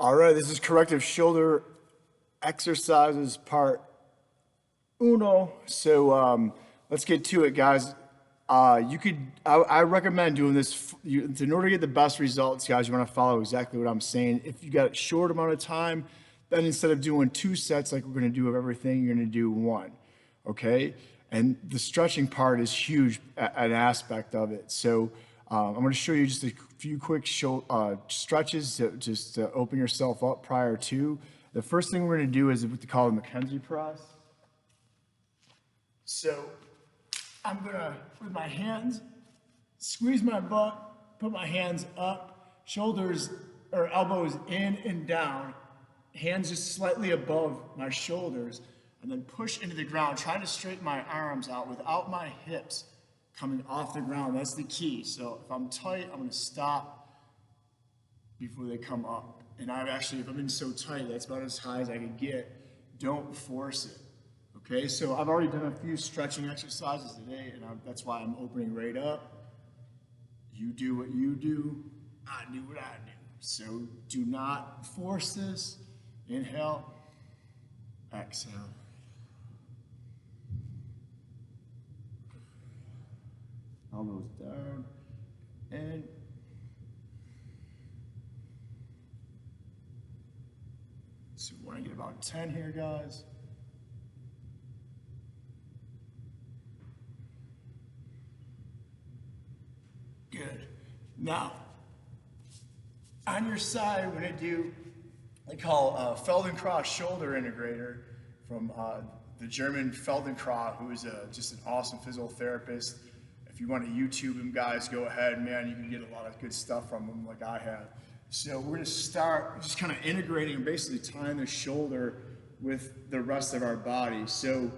All right, this is corrective shoulder exercises part uno. So let's get to it, guys. I recommend doing this in order to get the best results, guys. You want to follow exactly what I'm saying. If you got a short amount of time, then instead of doing 2 sets like we're going to do of everything, you're going to do 1. Okay, and the stretching part is huge, an aspect of it. So I'm going to show you just a few quick stretches to open yourself up prior to. The first thing we're going to do is what they call a Mackenzie press. So I'm going to, with my hands, squeeze my butt, put my hands up, shoulders or elbows in and down, hands just slightly above my shoulders, and then push into the ground, trying to straighten my arms out without my hips coming off the ground. That's the key. So if I'm tight, I'm going to stop before they come up. And I've actually, if I'm in so tight, that's about as high as I can get. Don't force it. Okay, so I've already done a few stretching exercises today, and that's why I'm opening right up. You do what you do, I do what I do. So do not force this. Inhale, exhale. Elbows down, and so we want to get about 10 here, guys. Good. Now, on your side, we're going to do what they call a Feldenkrais shoulder integrator from the German Feldenkrais, who is just an awesome physical therapist. If you want to YouTube him, guys, go ahead, man. You can get a lot of good stuff from him like I have. So we're going to start just kind of integrating and basically tying the shoulder with the rest of our body. So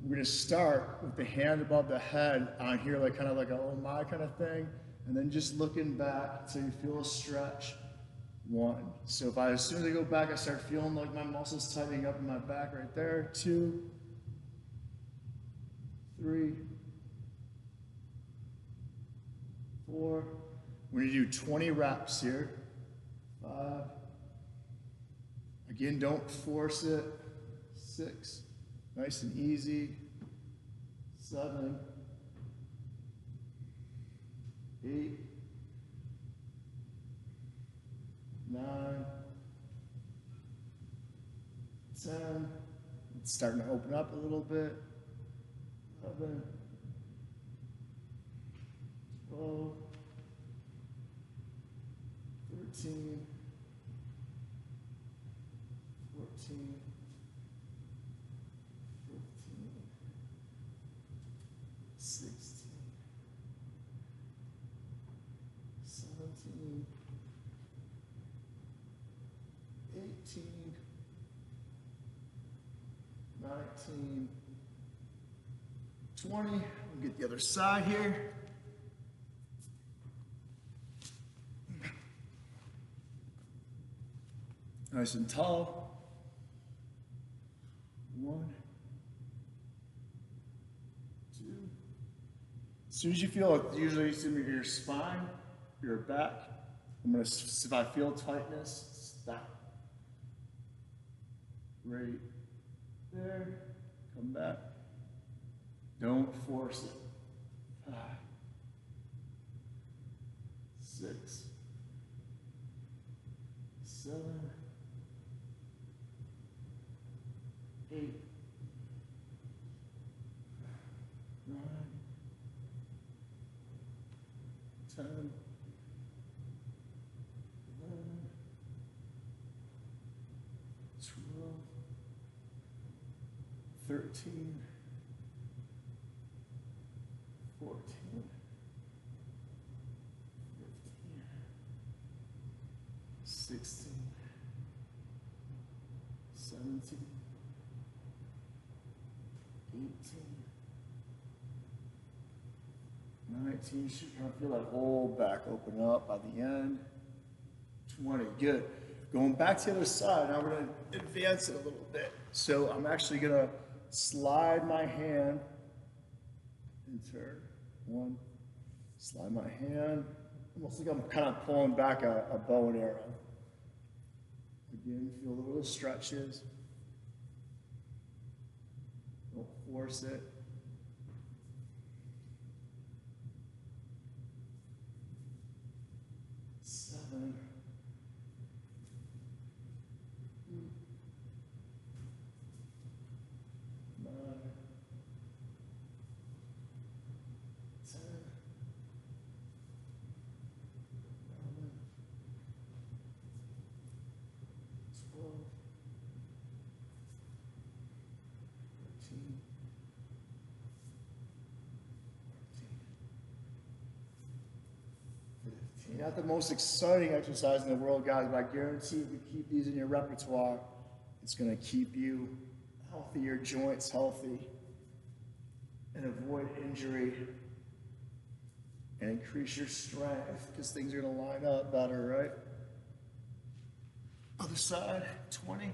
we're going to start with the hand above the head on here, like kind of like a oh my kind of thing. And then just looking back so you feel a stretch. 1. So as soon as I go back, I start feeling like my muscles tightening up in my back right there. 2, 3, 4. We're going to do 20 reps here. 5. Again, don't force it. 6. Nice and easy. 7. 8. 9. 10. It's starting to open up a little bit. 11. 12. 13. 14. 15. 16. 17. 18, 19, 20. We'll get the other side here. Nice and tall. 1, 2. As soon as you feel it, usually it's in your spine, your back. If I feel tightness, stop. Right there, come back. Don't force it. 5, 6, 7, 8, 9, 10, 11, 12, 13, 14, 15, 16, 17, 18, 19. You should kind of feel that whole back open up by the end. 20, good. Going back to the other side, now we're going to advance it a little bit. So I'm actually going to slide my hand and turn. 1, slide my hand, almost like I'm kind of pulling back a bow and arrow. Again, feel the little stretches. Don't force it. 7. 9. 10. 11. 12. 13. 15. Not the most exciting exercise in the world, guys, but I guarantee if you keep these in your repertoire, it's going to keep you healthy, your joints healthy, and avoid injury, and increase your strength, because things are going to line up better, right? Other side, 20.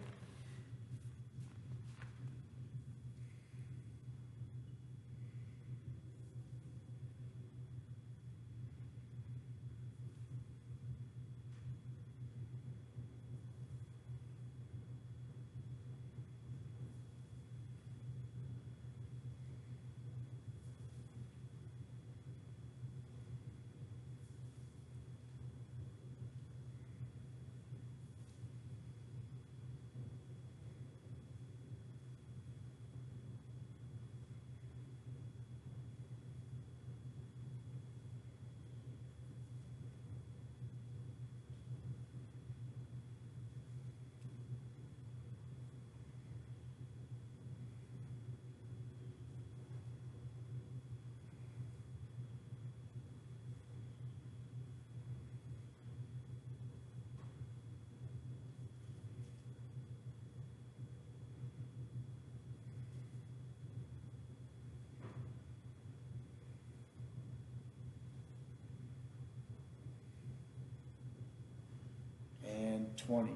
And 20.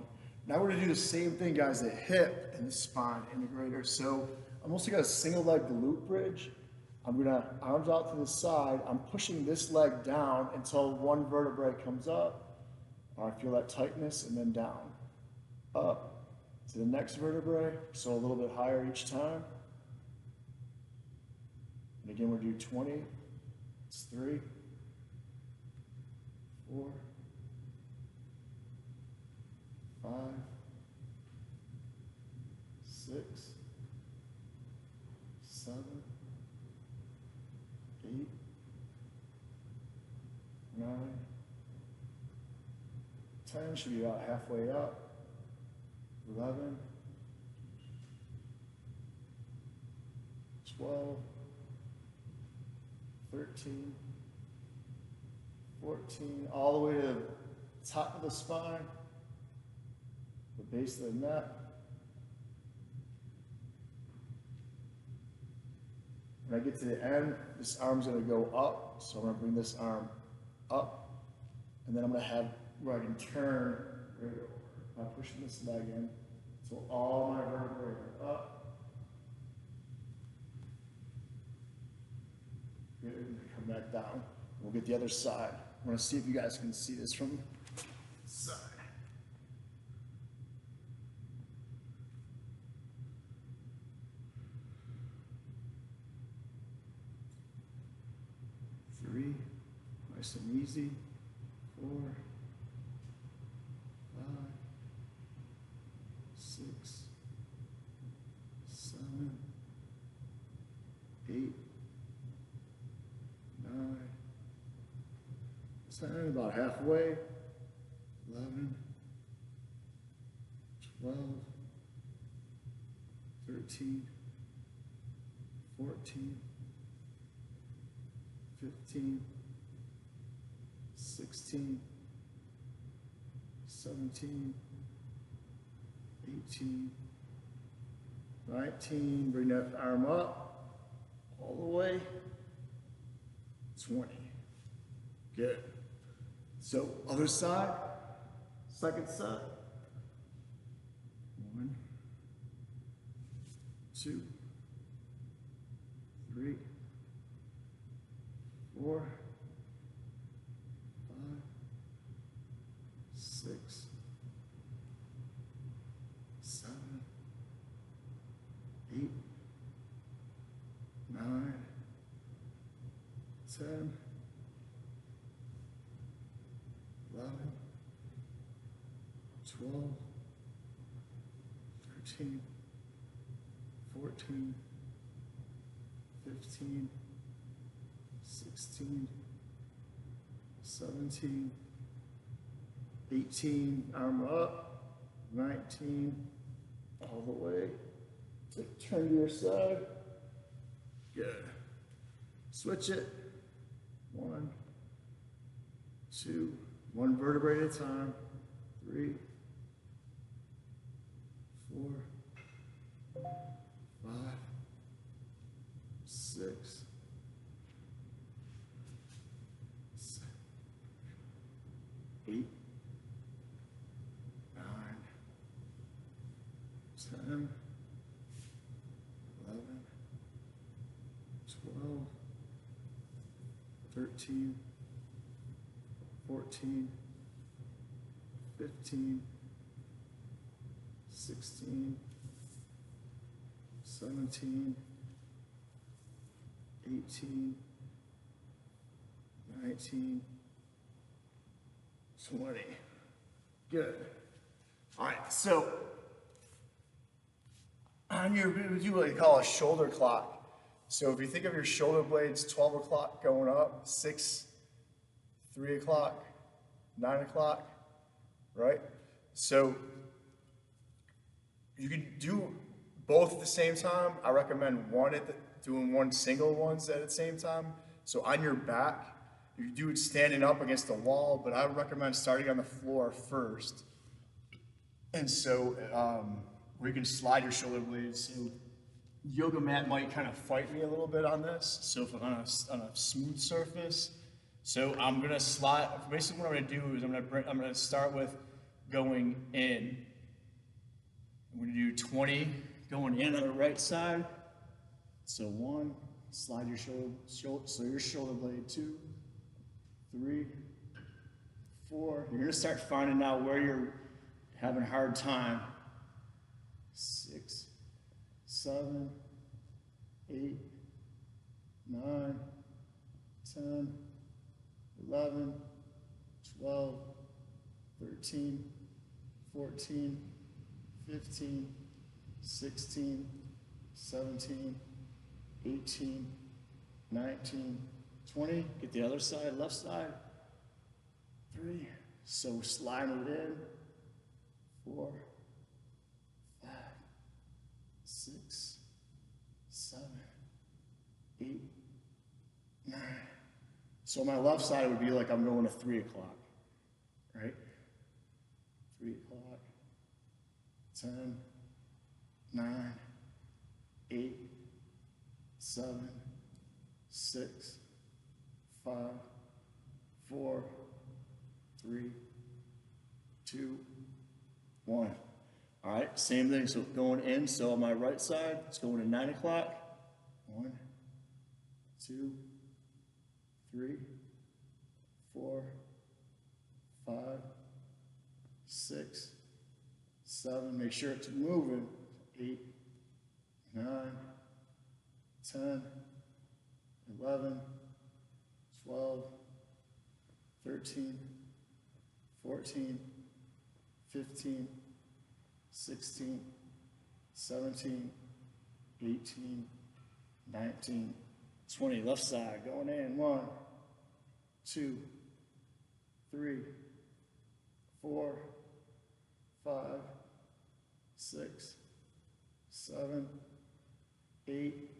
Now we're gonna do the same thing, guys, the hip and the spine integrator. So I'm also got a single leg glute bridge. I'm gonna arms out to the side. I'm pushing this leg down until one vertebrae comes up. I feel that tightness, and then down. Up to the next vertebrae, so a little bit higher each time. And again, we'll do 20. It's 3, 4, 5, 6, 7, 8, 9, 10, should be about halfway up. 11, 12, 13, 14, all the way to the top of the spine, the base of the neck. When I get to the end, this arm's gonna go up, so I'm gonna bring this arm up, and then I'm gonna have where I can turn right over by pushing this leg in. So all my vertebrae are up. Good, come back down. We'll get the other side. I wanna see if you guys can see this from the side. Three, nice and easy. 4, 5, 6, 7, 8, 9, 10, about halfway. 11, 12, 13, 14, 15, 16, 17, 18, 19, bring that arm up all the way, 20. Good. So other side, second side. 1, 2, 3, 4, 5, 6, 10, 11, 12, 13, 14, 15, 16, 17, 18, arm up, 19, all the way. So turn to your side. Good. Switch it. 1, 2, one vertebrae at a time. 3, 4, 5, 6, 7, 8, 9, 10, 11, 12, 13, 14, 15, 16, 17, 18, 19, 20. Good. All right, so on your, we do what we call a shoulder clock. So if you think of your shoulder blades, 12 o'clock going up, 6, 3 o'clock, 9 o'clock, right? So you can do both at the same time. I recommend doing one single ones at the same time. So on your back, you can do it standing up against the wall, but I would recommend starting on the floor first. And so where you can slide your shoulder blades. So yoga mat might kind of fight me a little bit on this. So if I'm on a smooth surface, so I'm gonna slide. Basically, what I'm gonna do is I'm gonna start with going in. I'm gonna do 20 going in on the right side. So 1, slide your shoulder blade. 2, 3, 4. You're gonna start finding out where you're having a hard time. 6, 7, 8, 9, 10, 11, 12, 13, 14, 15, 16, 17, 18, 19, 20. Get the other side, left side. 3. So sliding it in. 4, 5, 6, 7, 8, 9. So my left side would be like I'm going to 3 o'clock, right? 3 o'clock, 10, 9, 8, 7, 6, 5, 4, 3, 2, 1. All right, same thing, so going in, so on my right side, it's going to 9 o'clock. 1, 2, 3, 4, 5, 6, 7, make sure it's moving. 8, 9, 10, 11, 12, 13, 14, 15, 16, 17, 18, 19, 20. Left side going in. 1, 2, 3, 4, 5, 6, 7, 8,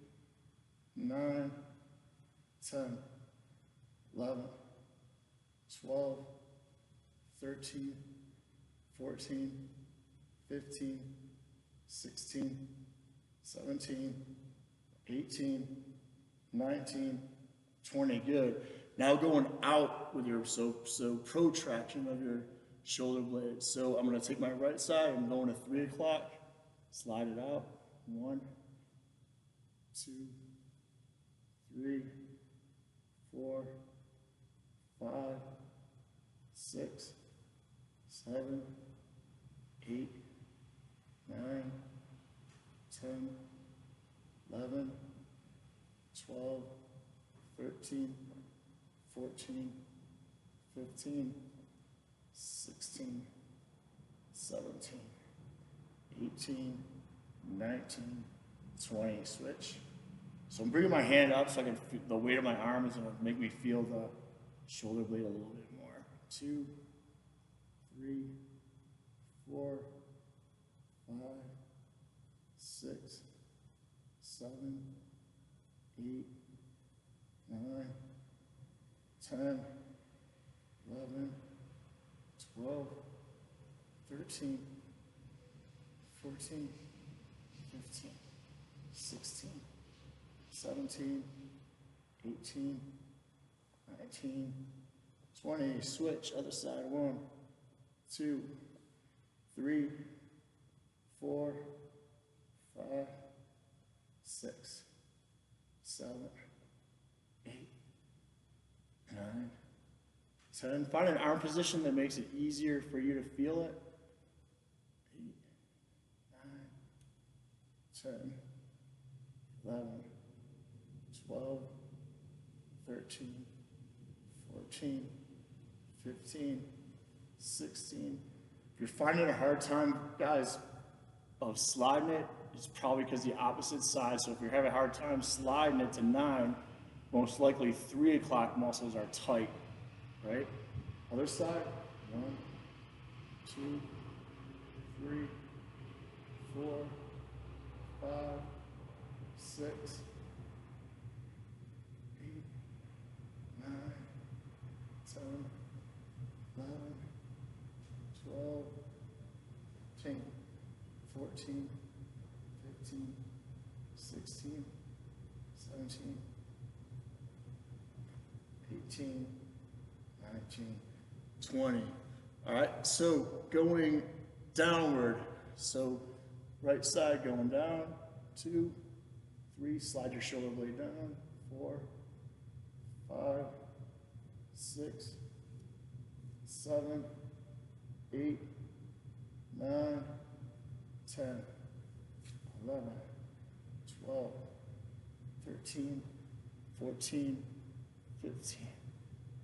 9, 10, 11, 12, 13, 14, 15, 16, 17, 18, 19, 20. Good. Now going out with your, so protraction of your shoulder blades. So I'm going to take my right side, I'm going to 3 o'clock, slide it out. 1, 2, 3, 4, 5, 6, 7, 8, 9, 10, 11, 12, 13, 14, 15, 16, 17, 18, 19, 20, switch. So I'm bringing my hand up so I can feel the weight of my arm is gonna make me feel the shoulder blade a little bit more. 2, 3, 4, 5, 6, 7, 8, 9, 10, 11, 12, 13, 14, 15, 16, 17, 18, 19, 20, switch, other side, 1, 2, 3, 4, 5, 6, 7, 8, 9, 10. Find an arm position that makes it easier for you to feel it. 8, 9, 10, 11, 12, 13, 14, 15, 16. If you're finding a hard time, guys, of sliding it, it's probably because the opposite side. So if you're having a hard time sliding it to 9, most likely 3 o'clock muscles are tight, right? Other side, 1, 2, 3, 4, 5, 6, 8, 9, 10, 11, 12, 13, 14, 15, 16, 17, 18, 19, 20. All right, so going downward. So right side going down, 2, 3, slide your shoulder blade down, 4, 5, 6, 7, 8, 9, 10, 11, 12, 13, 14, 15,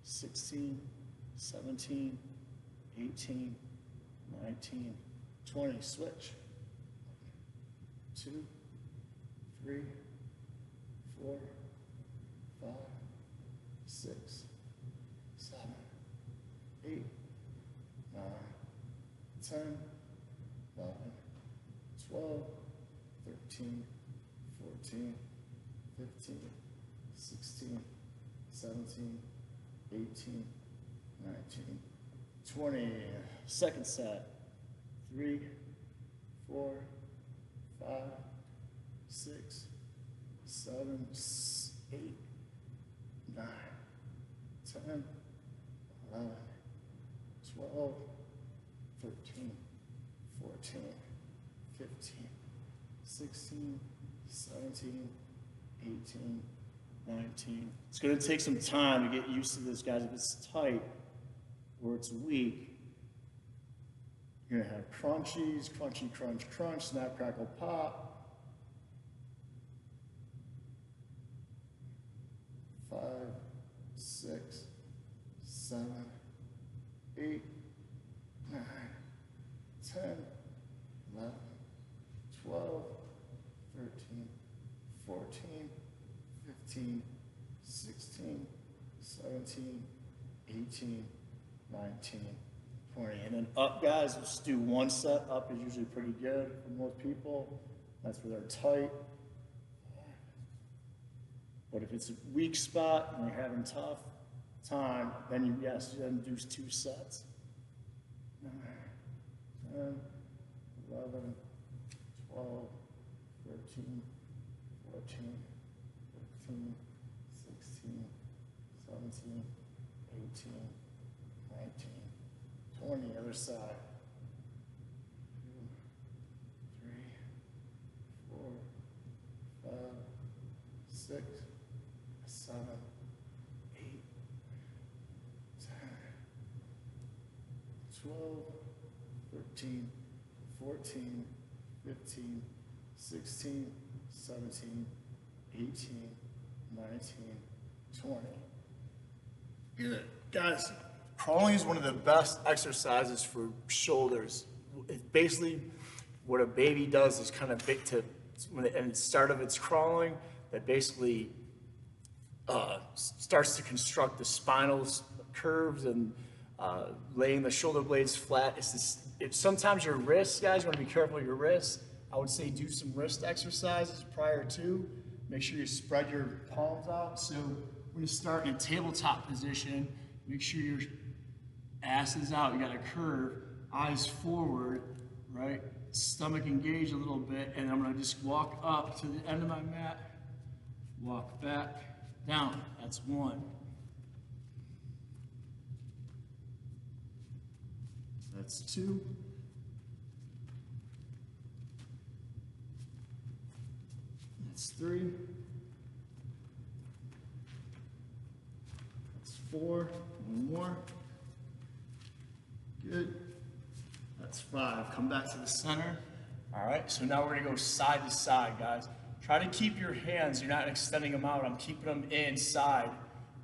16, 17, 18, 19, 20. Switch. 2, 3, 4, 5, 6, 7, 8, 9, 10, 11, 12, 13, 14, 15, 16, 17, 18, 19, 20. Second set. 3, 4, 5, 6, 7, 8, 9, 10, 11, 12, 13, 14, 15, 16, 17, 18, 19. It's going to take some time to get used to this, guys. If it's tight or it's weak, you're going to have crunchies, crunchy, crunch, crunch, snap, crackle, pop. 5, 6, 7, 8, 9, 10, 11, 12, 13, 14, 15, 16, 17, 18, 19, 20. And then up, guys, let's do one set. Up is usually pretty good for most people. That's where they're tight. But if it's a weak spot and you're having tough time, then you, yes, you then do 2 sets. 9, 10, 11, 12, 13, 14, 15, 16, 17, 18, 19, 20. Other side. 2, 3, 4, 5, 6, 7, 8, 10, 12, 13, 14, 15, 16, 17, 18, 19, 20. Good. Guys, crawling is one of the best exercises for shoulders. It's basically what a baby does is kind of when at the start of its crawling, that basically starts to construct the spinal curves and laying the shoulder blades flat. Sometimes your wrists, guys, you want to be careful of your wrists. I would say do some wrist exercises prior to. Make sure you spread your palms out. So when you start in a tabletop position, make sure your ass is out. You got a curve, eyes forward, right? Stomach engaged a little bit, and I'm gonna just walk up to the end of my mat, walk back, down. That's one. That's two. That's three. That's four. One more. Good. That's five. Come back to the center. All right, so now we're gonna go side to side, guys. Try to keep your hands, you're not extending them out, I'm keeping them inside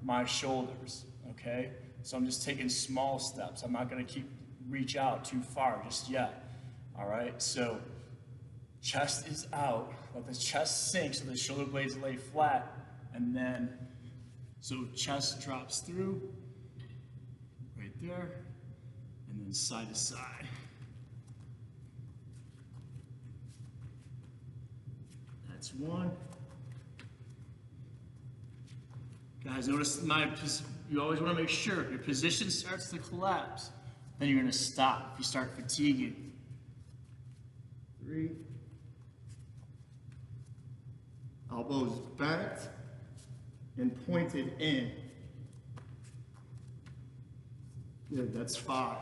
my shoulders, okay? So I'm just taking small steps. I'm not gonna reach out too far just yet, all right? So chest is out, let the chest sink so the shoulder blades lay flat, and then, so chest drops through, right there, and then side to side. That's one. Guys, notice you always want to make sure your position starts to collapse, then you're going to stop if you start fatiguing. Three. Elbows bent and pointed in. Good, that's five.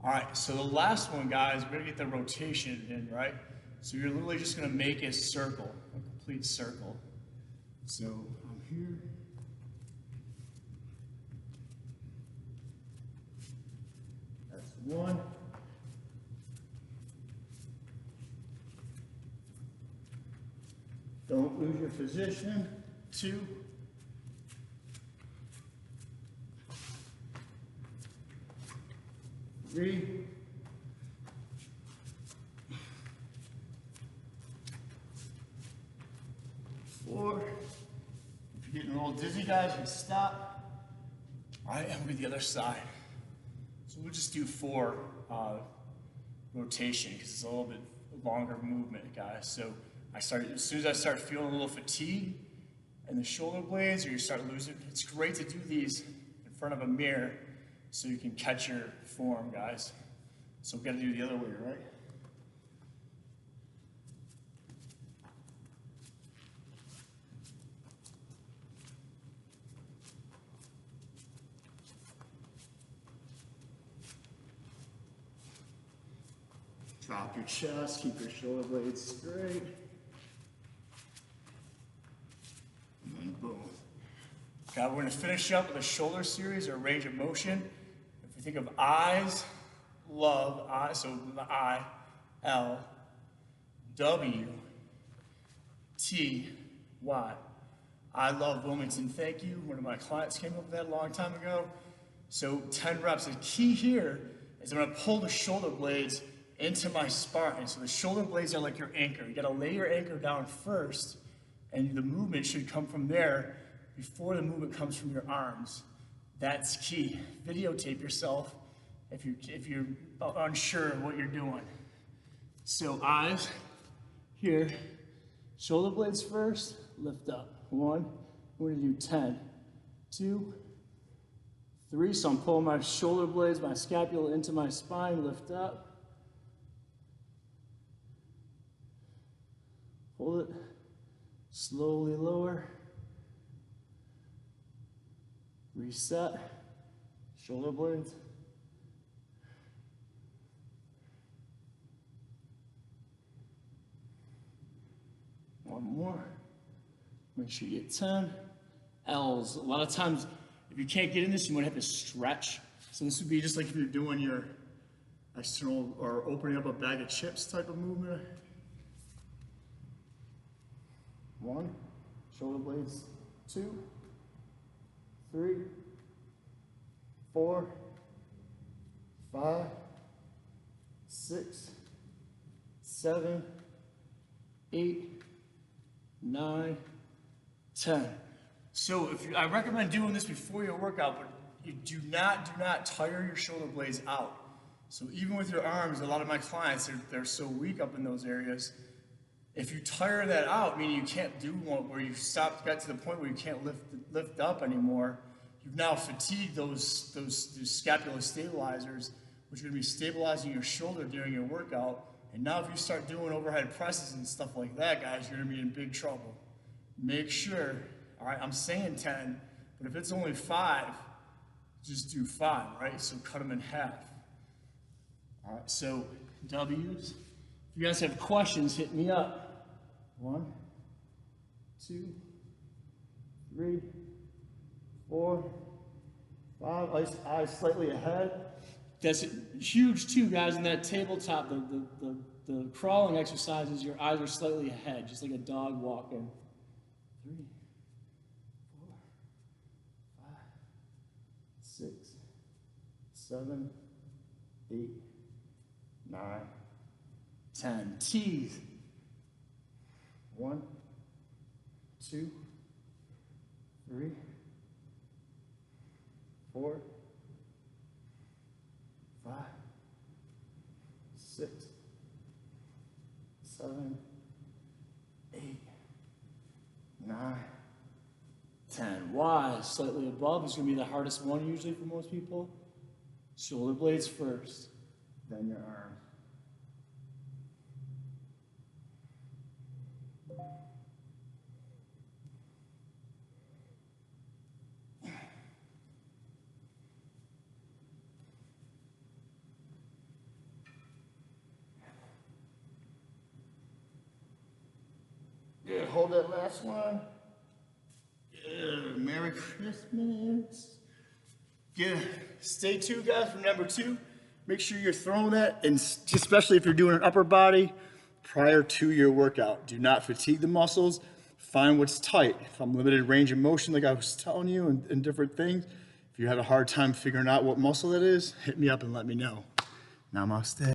All right, so the last one, guys, we're going to get the rotation in, right? So you're literally just going to make a circle, a complete circle. So I'm here. That's one. Don't lose your position. Two. Three. Four. If you're getting a little dizzy, guys, you can stop. All right, and we'll do the other side. So we'll just do four rotation because it's a little bit longer movement, guys. So as soon as I start feeling a little fatigue in the shoulder blades, or you start losing, it's great to do these in front of a mirror so you can catch your form, guys. So we've got to do the other way, right? Drop your chest, keep your shoulder blades straight. And then boom. Okay, we're gonna finish up with a shoulder series or range of motion. If we think of eyes, love, I, so the I, L, W, T, Y. I love Wilmington, thank you. One of my clients came up with that a long time ago. So 10 reps. The key here is I'm gonna pull the shoulder blades into my spine. So the shoulder blades are like your anchor. You gotta lay your anchor down first, and the movement should come from there before the movement comes from your arms. That's key. Videotape yourself if you're unsure of what you're doing. So eyes here, shoulder blades first, lift up. One, we're gonna do 10, 2, 3. So I'm pulling my shoulder blades, my scapula into my spine, lift up. Hold it, slowly lower, reset, shoulder blades. One more, make sure you get 10. L's, a lot of times, if you can't get in this, you might have to stretch. So this would be just like if you're doing your external or opening up a bag of chips type of movement. 1, shoulder blades, 2, 3, 4, 5, 6, 7, 8, 9, 10. So I recommend doing this before your workout, but you do not tire your shoulder blades out. So even with your arms, a lot of my clients, they're so weak up in those areas. If you tire that out, meaning you can't do one where you got to the point where you can't lift up anymore, you've now fatigued those scapular stabilizers, which are going to be stabilizing your shoulder during your workout. And now if you start doing overhead presses and stuff like that, guys, you're going to be in big trouble. Make sure, all right, I'm saying 10, but if it's only 5, just do 5, right? So cut them in half. All right, so W's. If you guys have questions, hit me up. 1, 2, 3, 4, 5. Eyes slightly ahead. That's huge too, guys. In that tabletop, the crawling exercises, your eyes are slightly ahead, just like a dog walking. 3, 4, 5, 6, 7, 8, 9, 10. T's. 1, 2, 3, 4, 5, 6, 7, 8, 9, 10. Y, slightly above, is going to be the hardest one usually for most people. Shoulder blades first, then your arms. Good, hold that last one. Good, Merry Christmas. Good, stay tuned guys for number 2. Make sure you're throwing that, and especially if you're doing an upper body, prior to your workout. Do not fatigue the muscles. Find what's tight. If I'm limited range of motion, like I was telling you, and different things, if you have a hard time figuring out what muscle it is, hit me up and let me know. Namaste.